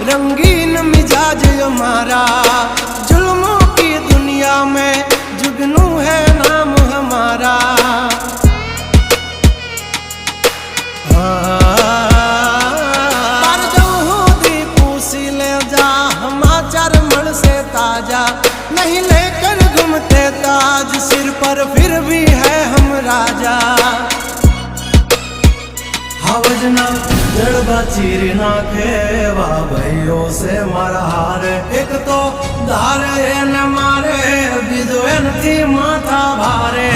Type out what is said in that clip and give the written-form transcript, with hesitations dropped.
रंगीन मिजाज हमारा, जुल्मों की दुनिया में जुगनू है नाम हमारा। मड़ से ताजा नहीं लेकर घूमते ताज सिर पर, फिर भी है हम राजा। हवजना जड़बा चीर नाखे वा भाइयों से मरहार, एक तो धारे न मारे बिजोन थी माथा भारे।